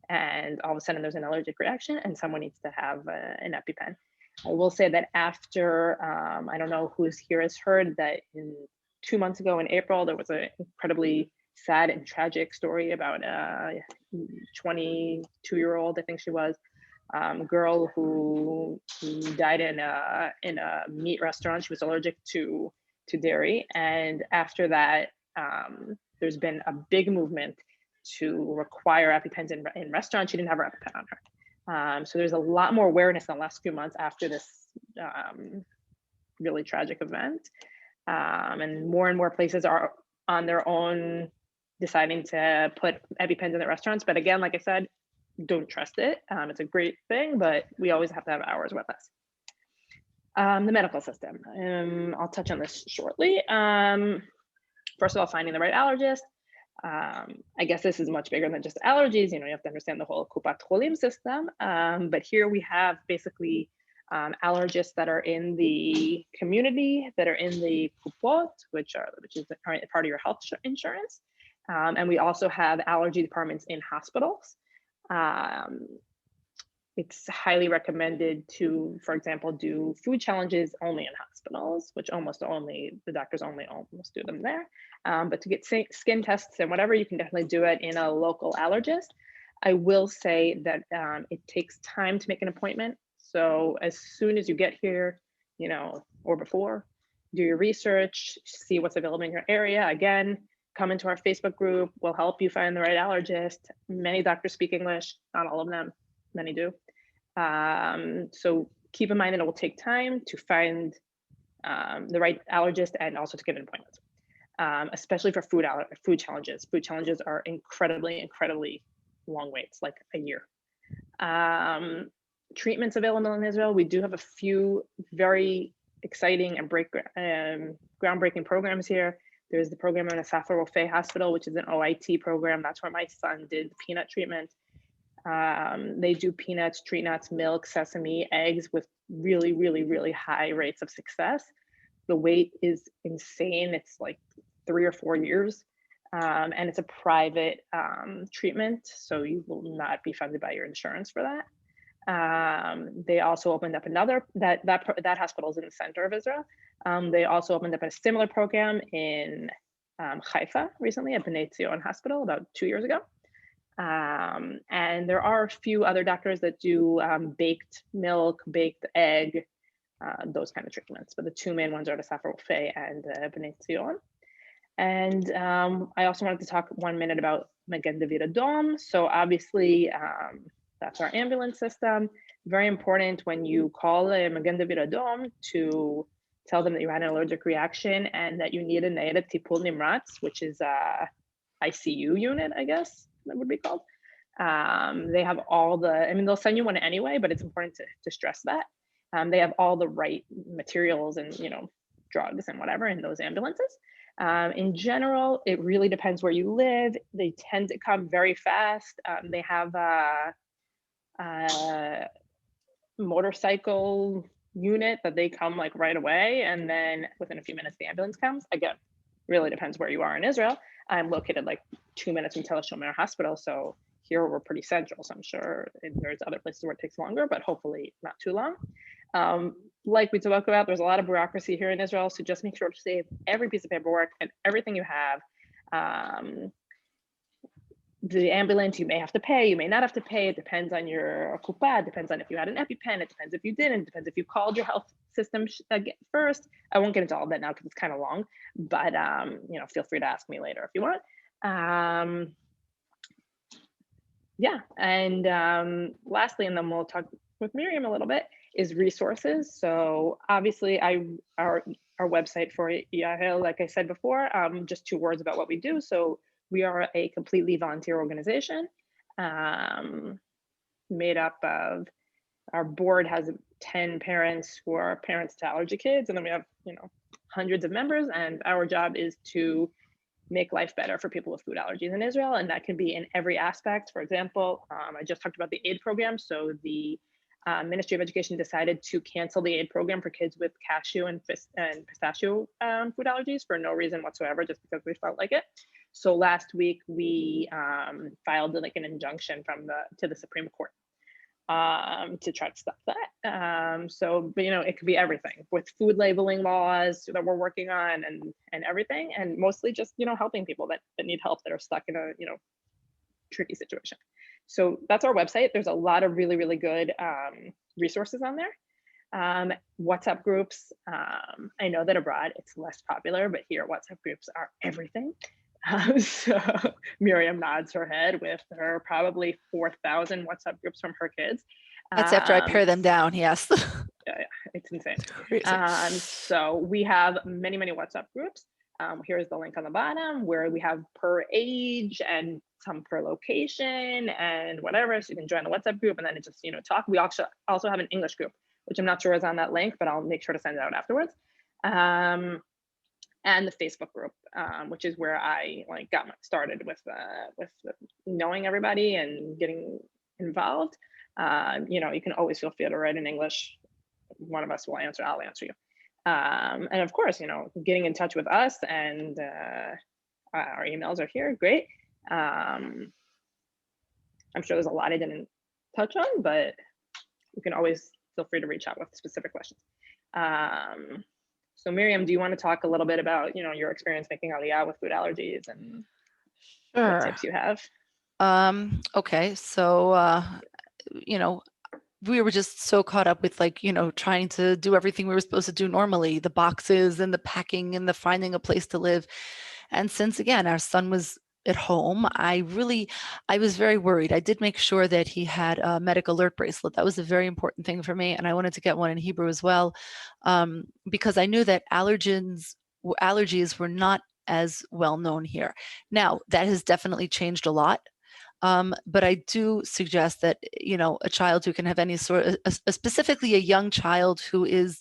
And all of a sudden there's an allergic reaction and someone needs to have an EpiPen. I will say that after, I don't know who's here has heard that 2 months ago in April, there was an incredibly sad and tragic story about a 22-year-old, I think she was, girl who died in a meat restaurant. She was allergic to dairy. And after that, there's been a big movement to require EpiPens in restaurants. She didn't have her EpiPen on her. So there's a lot more awareness in the last few months after this really tragic event. And more places are on their own deciding to put EpiPens in the restaurants. But again, like I said, don't trust it. It's a great thing, but we always have to have ours with us. The medical system. I'll touch on this shortly. First of all, finding the right allergist. I guess this is much bigger than just allergies. You have to understand the whole Kupat Cholim system. But here we have basically allergists that are in the community, that are in the Kupot, which is part of your health insurance. And we also have allergy departments in hospitals. It's highly recommended to, for example, do food challenges only in hospitals, which the doctors almost do them there. But to get skin tests and whatever, you can definitely do it in a local allergist. I will say that it takes time to make an appointment. So as soon as you get here, or before, do your research, see what's available in your area. Again, come into our Facebook group. We'll help you find the right allergist. Many doctors speak English, not all of them, many do. So keep in mind that it will take time to find the right allergist and also to get an appointment, especially for food challenges. Food challenges are incredibly long waits, like a year. Treatments available in Israel. We do have a few very exciting and groundbreaking programs here. There's the program in Asaf Rofei Hospital, which is an OIT program. That's where my son did the peanut treatment. They do peanuts, tree nuts, milk, sesame, eggs with really high rates of success. The wait is insane. It's like 3 or 4 years. And it's a private treatment, so you will not be funded by your insurance for that. They also opened up another, that hospital is in the center of Israel. They also opened up a similar program in Haifa recently at Bnei Zion Hospital about 2 years ago. And there are a few other doctors that do baked milk, baked egg, those kind of treatments. But the two main ones are the Asaf Rofei and Bnei Zion. And I also wanted to talk 1 minute about Magen David Adom. So obviously, that's our ambulance system. Very important when you call Magen David Adom to tell them that you had an allergic reaction and that you need a Nayadet Tipul Nimratz, which is a ICU unit, I guess that would be called. They have all they'll send you one anyway, but it's important to stress that. They have all the right materials and, drugs and whatever in those ambulances. In general, it really depends where you live. They tend to come very fast. They have a motorcycle unit that they come like right away, and then within a few minutes the ambulance comes. Again, really depends where you are in Israel. I'm located like 2 minutes from Tel Shomer Hospital, so here we're pretty central. So I'm sure there's other places where it takes longer, but hopefully not too long. Like we talked about, there's a lot of bureaucracy here in Israel, so just make sure to save every piece of paperwork and everything you have. The ambulance, you may have to pay, you may not have to pay. It depends on your kupa, it depends on if you had an EpiPen, it depends if you didn't, it depends if you called your health system first. I won't get into all that now because it's kind of long, but feel free to ask me later if you want. Lastly, and then we'll talk with Miriam a little bit, is resources. So obviously our website for Yahel, like I said before, just 2 words about what we do. So we are a completely volunteer organization made up of, our board has 10 parents who are parents to allergy kids. And then we have, hundreds of members, and our job is to make life better for people with food allergies in Israel. And that can be in every aspect. For example, I just talked about the aid program. So the Ministry of Education decided to cancel the aid program for kids with cashew and pistachio food allergies for no reason whatsoever, just because we felt like it. So last week we filed like an injunction to the Supreme Court to try to stop that. But it could be everything with food labeling laws that we're working on and everything, and mostly just helping people that need help, that are stuck in a tricky situation. So that's our website. There's a lot of really good resources on there. WhatsApp groups. I know that abroad it's less popular, but here WhatsApp groups are everything. So Miriam nods her head with her probably 4,000 WhatsApp groups from her kids. That's after I pare them down. Yes. Yeah, it's insane. Crazy. So we have many, many WhatsApp groups. Here's the link on the bottom where we have per age and some per location and whatever. So you can join the WhatsApp group and then it just, talk. We also have an English group, which I'm not sure is on that link, but I'll make sure to send it out afterwards. And the Facebook group, which is where I got started with knowing everybody and getting involved. You can always feel free to write in English. One of us will answer. I'll answer you. And of course, getting in touch with us and our emails are here. Great. I'm sure there's a lot I didn't touch on, but you can always feel free to reach out with specific questions. So Miriam, do you want to talk a little bit about, your experience making Aliyah with food allergies and what tips you have? Okay. So, we were just so caught up with trying to do everything we were supposed to do normally, the boxes and the packing and the finding a place to live. And since again, our son was at home, I was very worried. I did make sure that he had a medic alert bracelet. That was a very important thing for me. And I wanted to get one in Hebrew as well, because I knew that allergies were not as well known here. Now, that has definitely changed a lot. But I do suggest that, a child who can have any sort of, specifically a young child who is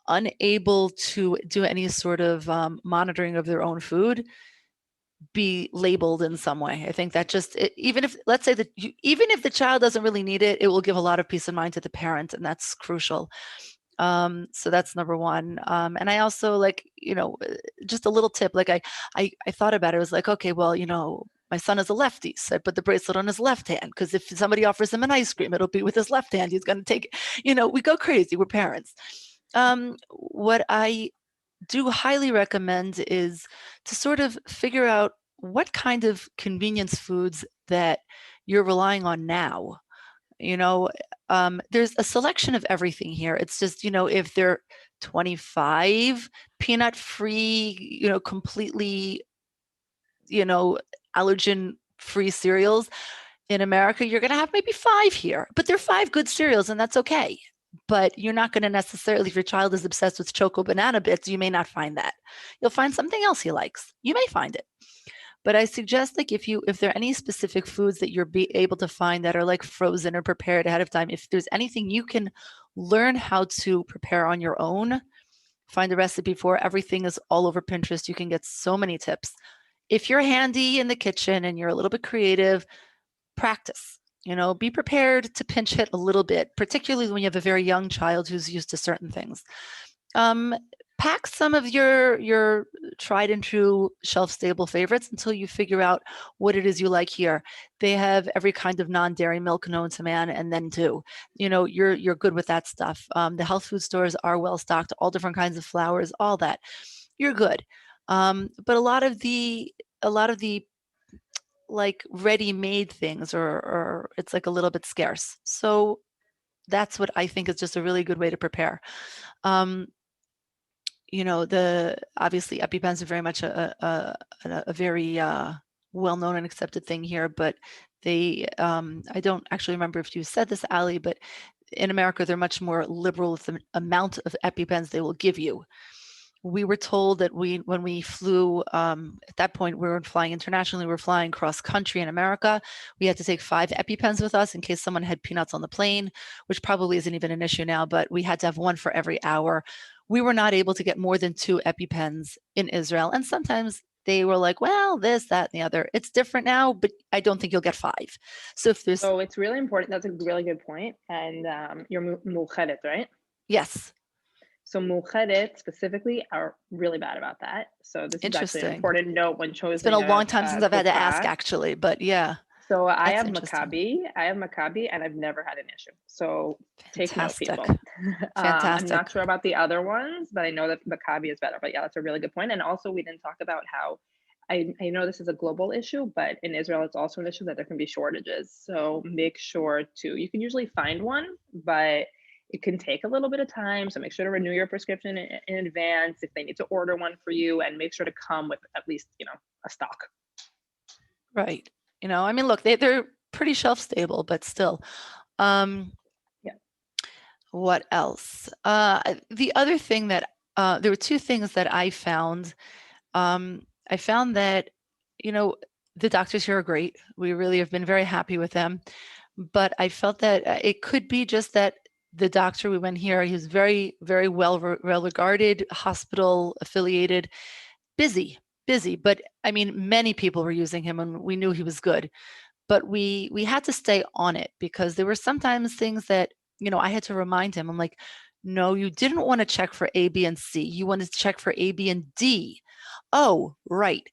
unable to do any sort of monitoring of their own food, be labeled in some way. I think that even if, let's say that even if the child doesn't really need it, it will give a lot of peace of mind to the parent, and that's crucial. So that's number one. And I also just a little tip, I thought about it. I was like, okay, well, my son is a lefty, so I put the bracelet on his left hand, because if somebody offers him an ice cream, it'll be with his left hand. He's going to take it. We go crazy. We're parents. What I do highly recommend is to sort of figure out what kind of convenience foods that you're relying on now. There's a selection of everything here. It's just, if they're 25 peanut free, completely, allergen free cereals in America, you're going to have maybe 5 here, but they're 5 good cereals, and that's okay. But you're not going to necessarily, if your child is obsessed with Choco Banana Bits, you may not find that. You'll find something else he likes. You may find it. But I suggest if there are any specific foods that you're able to find that are frozen or prepared ahead of time, if there's anything you can learn how to prepare on your own, find a recipe for. Everything is all over Pinterest. You can get so many tips. If you're handy in the kitchen and you're a little bit creative, practice. Be prepared to pinch hit a little bit, particularly when you have a very young child who's used to certain things. Pack some of your tried and true shelf-stable favorites until you figure out what it is you like here. They have every kind of non-dairy milk known to man, and then too. You're good with that stuff. The health food stores are well stocked, all different kinds of flours, all that. You're good. But a lot of the ready-made things or it's a little bit scarce. So that's what I think is just a really good way to prepare. Obviously EpiPens are very much a very well-known and accepted thing here, but they, I don't actually remember if you said this, Ali, but in America, they're much more liberal with the amount of EpiPens they will give you. We were told that when we flew, at that point, we weren't flying internationally, we were flying cross country in America. We had to take 5 EpiPens with us in case someone had peanuts on the plane, which probably isn't even an issue now, but we had to have 1 for every hour. We were not able to get more than 2 EpiPens in Israel. And sometimes they were like, well, this, that, and the other. It's different now, but I don't think you'll get 5. So it's really important. That's a really good point. And you're Mu'chedet, right? Yes. So Mu'chedet specifically are really bad about that. So this is actually an important note when choosing. It's been a long time since I've had to ask, actually, but yeah. So I have Maccabi, and I've never had an issue. So take note, people. Fantastic. I'm not sure about the other ones, but I know that Maccabi is better. But yeah, that's a really good point. And also, we didn't talk about how I know this is a global issue, but in Israel, it's also an issue that there can be shortages. So make sure you can usually find one, but It can take a little bit of time, so make sure to renew your prescription in advance if they need to order one for you, and make sure to come with at least, a stock. Right. I mean, look, they're pretty shelf stable, but still. Yeah. What else? The other thing that there were two things that I found. I found that, the doctors here are great. We really have been very happy with them. But I felt that it could be just that the doctor we went here, he was very, very well regarded, hospital affiliated, busy. But I mean, many people were using him, and we knew he was good. But we had to stay on it because there were sometimes things that, I had to remind him. I'm like, no, you didn't want to check for A, B, and C. You wanted to check for A, B, and D. Oh, right.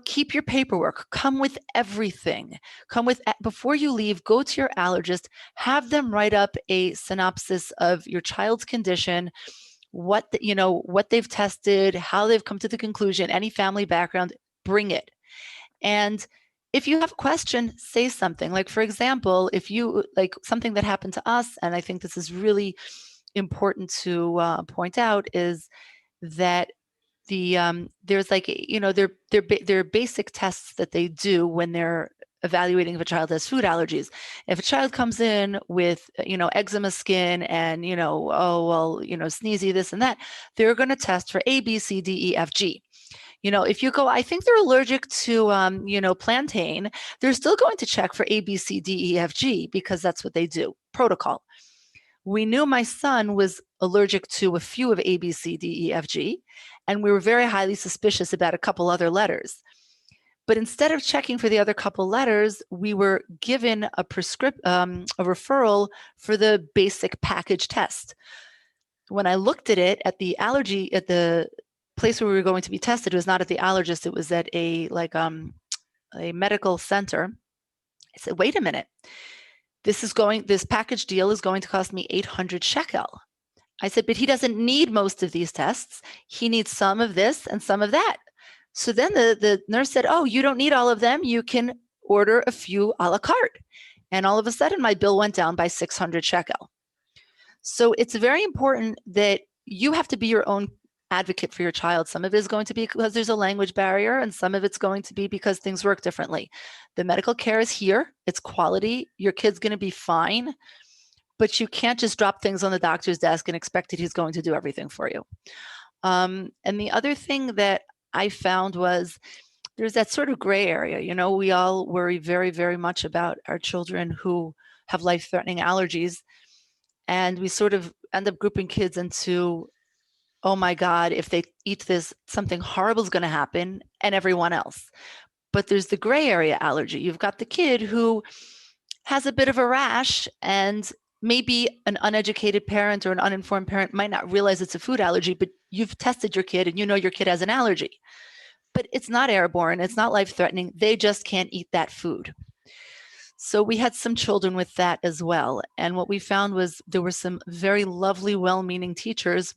Keep your paperwork. Come with everything. Before you leave, go to your allergist, have them write up a synopsis of your child's condition, what they've tested, how they've come to the conclusion, any family background, bring it. And if you have a question, say something. Like, for example, if you like something that happened to us, and I think this is really important to point out, is that there's like, there are basic tests that they do when they're evaluating if a child has food allergies. If a child comes in with, eczema skin and, sneezy, this and that, they're going to test for A, B, C, D, E, F, G. If you go, I think they're allergic to, plantain, they're still going to check for A, B, C, D, E, F, G, because that's what they do, protocol. We knew my son was allergic to a few of A, B, C, D, E, F, G, and we were very highly suspicious about a couple other letters. But instead of checking for the other couple letters, we were given a referral for the basic package test. When I looked at it at the place where we were going to be tested, it was not at the allergist, it was at a medical center. I said, wait a minute. This package deal is going to cost me 800 shekel. I said, but he doesn't need most of these tests. He needs some of this and some of that. So then the nurse said, oh, you don't need all of them. You can order a few a la carte. And all of a sudden, my bill went down by 600 shekel. So it's very important that you have to be your own advocate for your child. Some of it is going to be because there's a language barrier, and some of it's going to be because things work differently. The medical care is here. It's quality. Your kid's going to be fine. But you can't just drop things on the doctor's desk and expect that he's going to do everything for you. And the other thing that I found was there's that sort of gray area. We all worry very, very much about our children who have life-threatening allergies. And we sort of end up grouping kids into, oh my God, if they eat this, something horrible is going to happen, and everyone else. But there's the gray area allergy. You've got the kid who has a bit of a rash, and maybe an uneducated parent or an uninformed parent might not realize it's a food allergy, but you've tested your kid and you know your kid has an allergy. But it's not airborne, it's not life-threatening. They just can't eat that food. So we had some children with that as well. And what we found was there were some very lovely, well-meaning teachers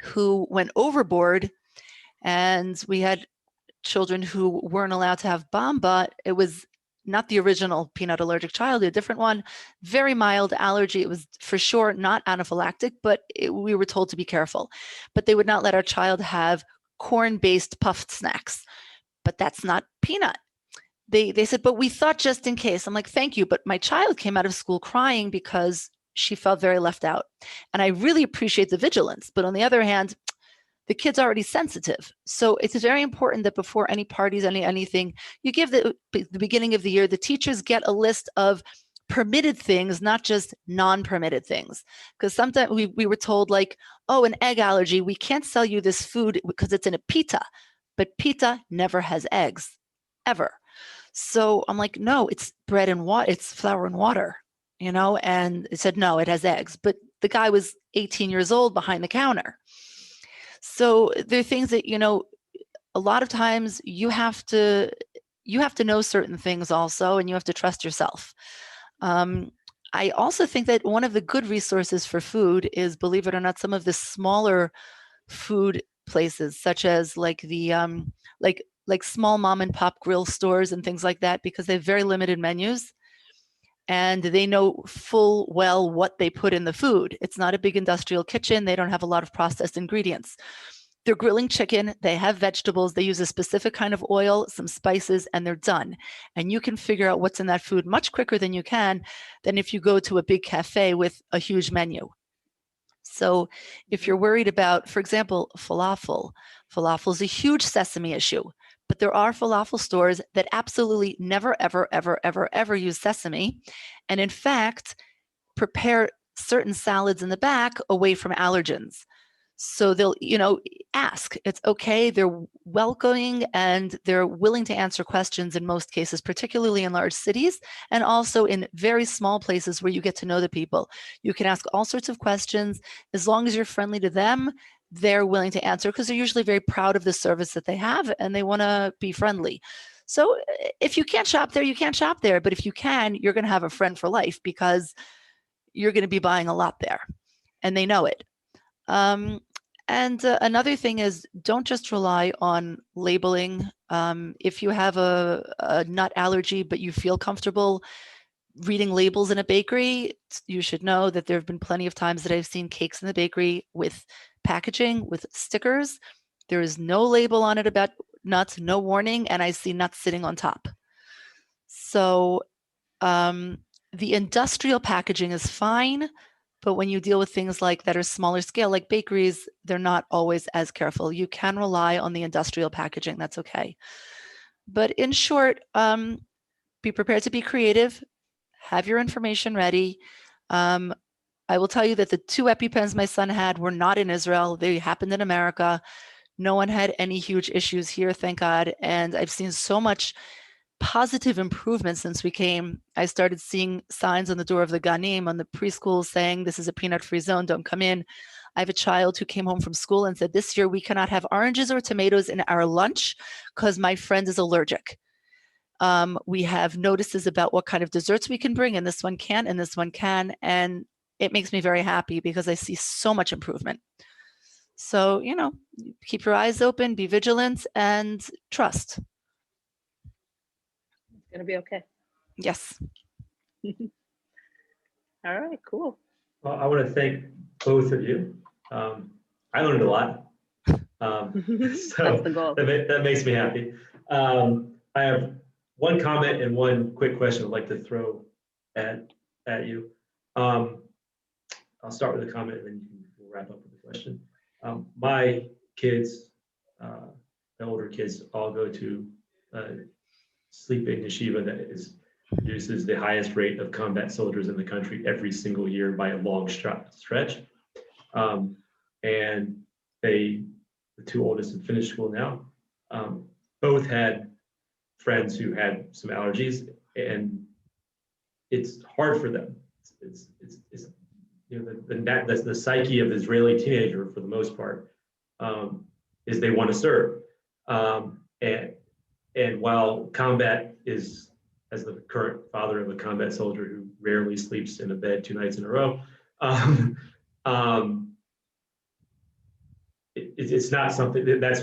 who went overboard, and we had children who weren't allowed to have bamba. It was not the original peanut allergic child, a different one, very mild allergy. It was for sure not anaphylactic, but we were told to be careful. But they would not let our child have corn-based puffed snacks. But that's not peanut. They said, but we thought just in case. I'm like, thank you. But my child came out of school crying because she felt very left out. And I really appreciate the vigilance. But on the other hand, the kid's already sensitive. So it's very important that before any parties, anything, you give the beginning of the year, the teachers get a list of permitted things, not just non-permitted things. Because sometimes we were told like, oh, an egg allergy, we can't sell you this food because it's in a pita. But pita never has eggs, ever. So I'm like, no, it's bread and water, it's flour and water, and it said, no, it has eggs. But the guy was 18 years old behind the counter. So there are things that, a lot of times you have to know certain things also, and you have to trust yourself. I also think that one of the good resources for food is, believe it or not, some of the smaller food places, such as like the like small mom and pop grill stores and things like that, because they have very limited menus. and they know full well what they put in the food. It's not a big industrial kitchen. They don't have a lot of processed ingredients. They're grilling chicken, they have vegetables, they use a specific kind of oil, some spices, and they're done. And you can figure out what's in that food much quicker than you can than if you go to a big cafe with a huge menu. So if you're worried about, for example, falafel is a huge sesame issue, but there are falafel stores that absolutely never, ever, ever, ever, ever use sesame. And in fact, prepare certain salads in the back away from allergens. So they'll, ask. It's okay. They're welcoming and they're willing to answer questions in most cases, particularly in large cities and also in very small places where you get to know the people. You can ask all sorts of questions. As long as you're friendly to them, they're willing to answer because they're usually very proud of the service that they have and they want to be friendly. So if you can't shop there, you can't shop there. But if you can, you're going to have a friend for life because you're going to be buying a lot there and they know it. And another thing is, don't just rely on labeling. If you have a nut allergy, but you feel comfortable reading labels in a bakery, you should know that there have been plenty of times that I've seen cakes in the bakery with packaging, with stickers. There is no label on it about nuts, no warning, and I see nuts sitting on top. So the industrial packaging is fine. But when you deal with things like that are smaller scale, like bakeries, they're not always as careful. You can rely on the industrial packaging. That's okay. But in short, be prepared to be creative. Have your information ready. I will tell you that the 2 EpiPens my son had were not in Israel. They happened in America. No one had any huge issues here, thank God. And I've seen so much positive improvement since we came. I started seeing signs on the door of the Ganim, on the preschool, saying this is a peanut-free zone, don't come in. I have a child who came home from school and said, this year we cannot have oranges or tomatoes in our lunch because my friend is allergic. We have notices about what kind of desserts we can bring, and this one can, and this one can, and it makes me very happy because I see so much improvement. So, keep your eyes open, be vigilant, and trust. It's gonna be okay. Yes. All right, cool. Well, I want to thank both of you. I learned a lot. So That's the goal. that makes me happy. I have one comment and one quick question I'd like to throw at you. I'll start with a comment and then we'll wrap up with the question. My kids, the older kids, all go to sleeping yeshiva that produces the highest rate of combat soldiers in the country every single year by a long stretch. And the 2 oldest have finished school now. Both had friends who had some allergies, and it's hard for them. It's the psyche of Israeli teenager for the most part is they want to serve, and while combat is, as the current father of a combat soldier who rarely sleeps in a bed 2 nights in a row, it's not something that's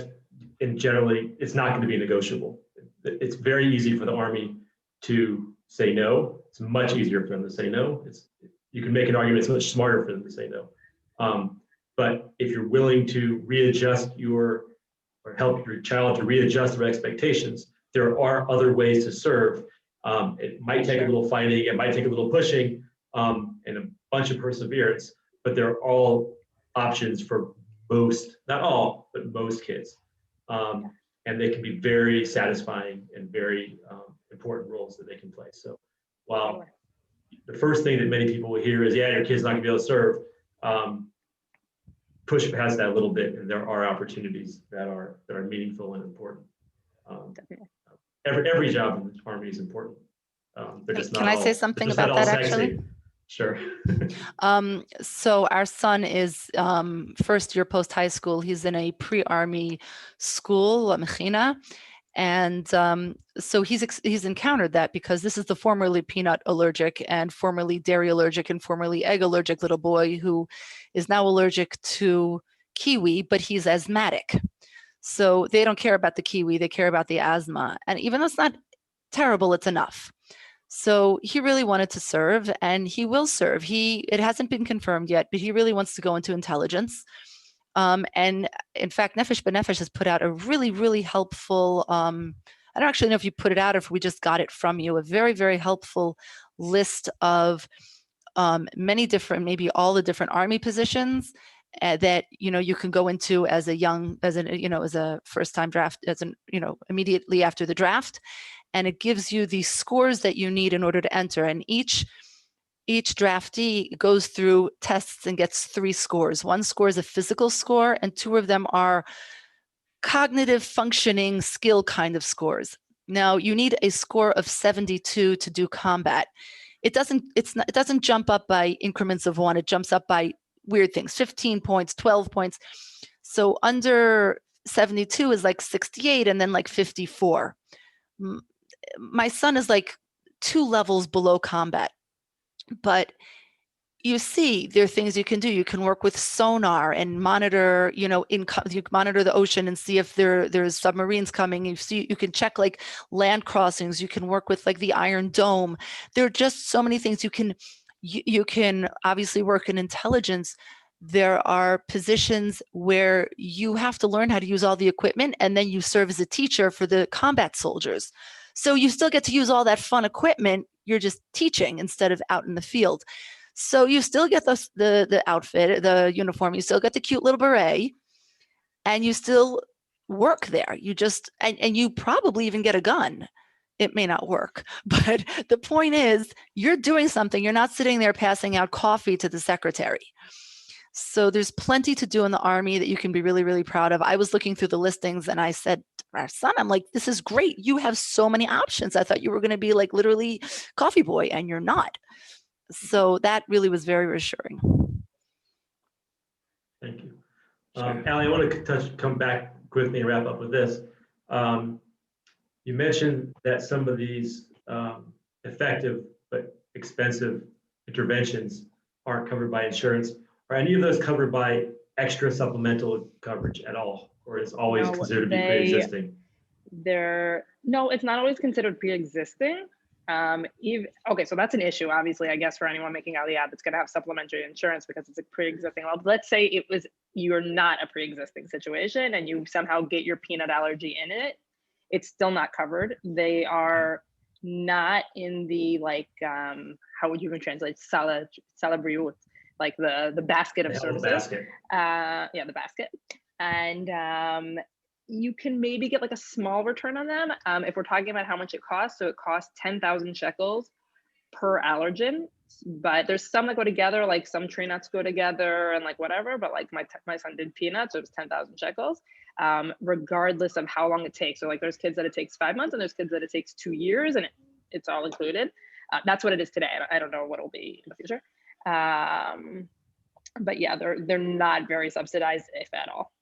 generally it's not going to be negotiable. It's very easy for the Army to say no. It's much easier for them to say no. You can make an argument it's much smarter for them to say no. But if you're willing to readjust or help your child to readjust their expectations, there are other ways to serve. It might take a little fighting, it might take a little pushing, and a bunch of perseverance, but they're all options for most, not all, but most kids. And they can be very satisfying and very important roles that they can play. So while the first thing that many people will hear is, yeah, your kid's not gonna be able to serve, push past that a little bit, and there are opportunities that are meaningful and important. Every job in the Army is important. Can I say something about that actually? Sure. So our son is first year post high school. He's in a pre-army school, Mechina, and so he's encountered that because this is the formerly peanut allergic and formerly dairy allergic and formerly egg allergic little boy who is now allergic to kiwi, but he's asthmatic. So they don't care about the kiwi, they care about the asthma. And even though it's not terrible, it's enough. So he really wanted to serve, and he will serve. It hasn't been confirmed yet, but he really wants to go into intelligence. And in fact, Nefesh B'Nefesh has put out a really, really helpful, I don't actually know if you put it out or if we just got it from you, a very, very helpful list of many different, maybe all the different Army positions that, you can go into as a first-time draft, immediately after the draft. And it gives you the scores that you need in order to enter. And each draftee goes through tests and gets 3 scores. 1 score is a physical score, and 2 of them are cognitive functioning skill kind of scores. Now, you need a score of 72 to do combat. It doesn't jump up by increments of 1. It jumps up by weird things, 15 points, 12 points. So under 72 is like 68 and then like 54. My son is like 2 levels below combat. But you see, there are things you can do. You can work with sonar and monitor, you monitor the ocean and see if there's submarines coming. You can check like land crossings. You can work with like the Iron Dome. There are just so many things you can obviously work in intelligence. There are positions where you have to learn how to use all the equipment, and then you serve as a teacher for the combat soldiers. So you still get to use all that fun equipment. You're just teaching instead of out in the field. So you still get the outfit, the uniform, you still get the cute little beret, and you still work there. And you probably even get a gun. It may not work, but the point is you're doing something. You're not sitting there passing out coffee to the secretary. So there's plenty to do in the Army that you can be really, really proud of. I was looking through the listings and I said to our son, I'm like, this is great. You have so many options. I thought you were going to be like literally coffee boy, and you're not. So that really was very reassuring. Thank you. Ali, I want to come back quickly and wrap up with this. You mentioned that some of these effective but expensive interventions aren't covered by insurance. Are any of those covered by extra supplemental coverage at all, or is always considered to be pre-existing? No, it's not always considered pre-existing. Okay, so that's an issue, obviously, I guess, for anyone making Aliyah that's going to have supplementary insurance because it's a pre-existing. Well, let's say you're not a pre-existing situation and you somehow get your peanut allergy in it. It's still not covered. They are not in the how would you even translate salabriut, like the basket of services. Basket. The basket. And you can maybe get like a small return on them if we're talking about how much it costs. So it costs 10,000 shekels per allergen, but there's some that go together, like some tree nuts go together and like whatever, but like my son did peanuts, so it was 10,000 shekels, regardless of how long it takes. So like there's kids that it takes 5 months and there's kids that it takes 2 years, and it's all included. That's what it is today. I don't know what it'll be in the future. But yeah, they're not very subsidized, if at all.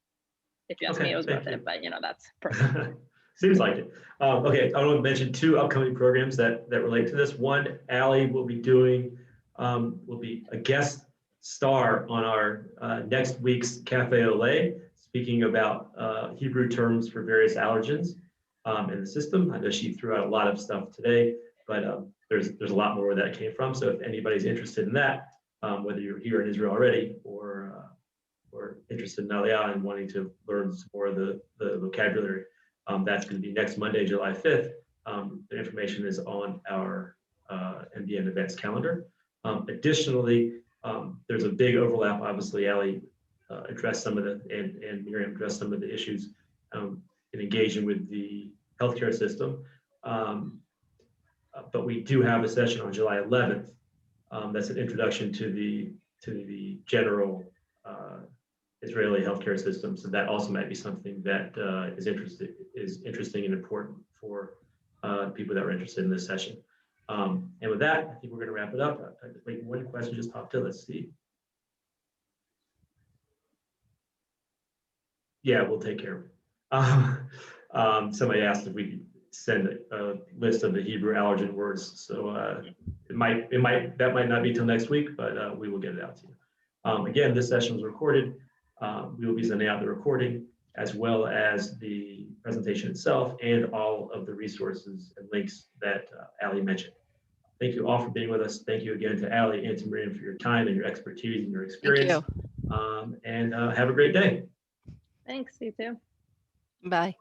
If you ask me, it was worth it, but that's personal. Seems like it. Okay, I want to mention 2 upcoming programs that relate to this. One, Ali will be doing, will be a guest star on our next week's Cafe Olay, speaking about Hebrew terms for various allergens in the system. I know she threw out a lot of stuff today, but there's a lot more where that came from. So if anybody's interested in that, whether you're here in Israel already or interested in Aliyah and wanting to learn some more of the vocabulary, that's going to be next Monday, July 5th. The information is on our MBN events calendar. Additionally, there's a big overlap. Obviously, Ali addressed some of and Miriam addressed some of the issues in engaging with the healthcare system. But we do have a session on July 11th. That's an introduction to the general Israeli healthcare system. So that also might be something that is interesting and important for people that are interested in this session. And with that, I think we're going to wrap it up. Wait, one question just popped in. Let's see. Yeah, we'll take care of it. Somebody asked if we could send a list of the Hebrew allergen words. So that might not be till next week, but we will get it out to you. Again, this session was recorded. We will be sending out the recording as well as the presentation itself and all of the resources and links that Ali mentioned. Thank you all for being with us. Thank you again to Allie and to Miriam for your time and your expertise and your Thank experience. you. And have a great day. Thanks, you too. Bye.